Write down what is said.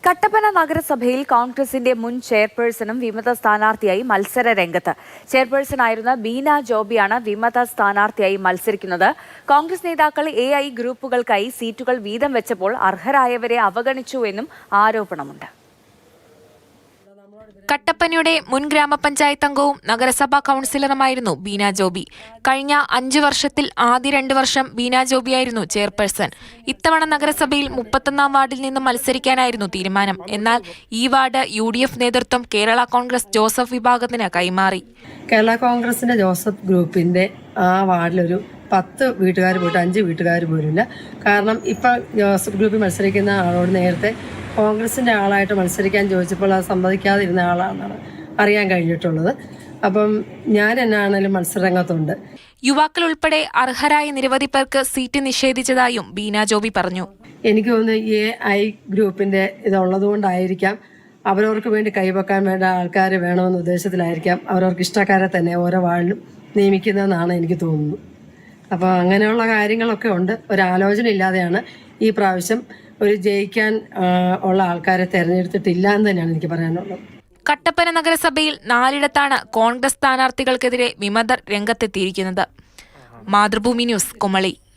കട്ടപ്പന നഗരസഭയിൽ കോൺഗ്രസിന്റെ മുൻ ചെയർപേഴ്സണും വിമത സ്ഥാനാർത്ഥിയായി മത്സര രംഗത്ത്. ചെയർപേഴ്സണായിരുന്ന ബീന ജോബിയാണ് വിമത സ്ഥാനാർത്ഥിയായി മത്സരിക്കുന്നത്. കോൺഗ്രസ് നേതാക്കൾ AI ഗ്രൂപ്പുകൾക്കായി സീറ്റുകൾ വീതം വെച്ചപ്പോൾ അർഹരായവരെ അവഗണിച്ചുവെന്നും ആരോപണമുണ്ട്. കട്ടപ്പനയുടെ മുൻ ഗ്രാമപഞ്ചായത്ത് അംഗവും നഗരസഭാ കൌൺസിലറുമായിരുന്നു ബീന ജോബി. കഴിഞ്ഞ 5 വർഷത്തിൽ ആദ്യ 2 വർഷം ബീന ജോബിയായിരുന്നു ചെയർപേഴ്സൺ. ഇത്തവണ നഗരസഭയിൽ 31-ാം വാർഡിൽ നിന്ന് മത്സരിക്കാനായിരുന്നു തീരുമാനം. എന്നാൽ ഈ വാർഡ് UDF നേതൃത്വം കേരള കോൺഗ്രസ് ജോസഫ് വിഭാഗത്തിന് കൈമാറി. കേരള കോൺഗ്രസിന്റെ ജോസഫ് ഗ്രൂപ്പിന്റെ ആ വാർഡിലൊരു 10 വീട്ടുകാർ പോയിട്ട് 5 വീട്ടുകാർ പോലുമില്ല. കാരണം ഇപ്പം ജോസഫ് ഗ്രൂപ്പിൽ മത്സരിക്കുന്ന ആളോട് നേരത്തെ കോൺഗ്രസിന്റെ ആളായിട്ട് മത്സരിക്കാൻ ചോദിച്ചപ്പോൾ അത് സമ്മതിക്കാതിരുന്ന ആളാണെന്നാണ് അറിയാൻ കഴിഞ്ഞിട്ടുള്ളത്. അപ്പം ഞാൻ എന്നാണേലും മത്സരരംഗത്തുണ്ട്. യുവാക്കൾ ഉൾപ്പെടെ അർഹരായ നിരവധി പേർക്ക് സീറ്റ് നിഷേധിച്ചതായും ബീന ജോബി പറഞ്ഞു. എനിക്ക് തോന്നുന്നു AI ഗ്രൂപ്പിന്റെ ഇതുള്ളതുകൊണ്ടായിരിക്കാം അവരവർക്ക് വേണ്ടി കൈവെക്കാൻ വേണ്ട ആൾക്കാർ വേണമെന്ന ഉദ്ദേശത്തിലായിരിക്കാം അവരവർക്ക് ഇഷ്ടക്കാരെ തന്നെ ഓരോ വാർഡിലും നിയമിക്കുന്നതെന്നാണ് എനിക്ക് തോന്നുന്നത്. അപ്പോൾ അങ്ങനെയുള്ള കാര്യങ്ങളൊക്കെ ഉണ്ട്. ഒരാലോചന ഇല്ലാതെയാണ് ഈ പ്രാവശ്യം ഒരു ജയിക്കാൻ ഉള്ള ആൾക്കാരെ തെരഞ്ഞെടുത്തിട്ടില്ല എന്ന് തന്നെയാണ് എനിക്ക് പറയാനുള്ളത്. കട്ടപ്പന നഗരസഭയിൽ 4ഇടത്താണ് കോൺഗ്രസ് സ്ഥാനാർത്ഥികൾക്കെതിരെ വിമതർ രംഗത്തെത്തിയിരിക്കുന്നത്. മാതൃഭൂമി ന്യൂസ്, കുമളി.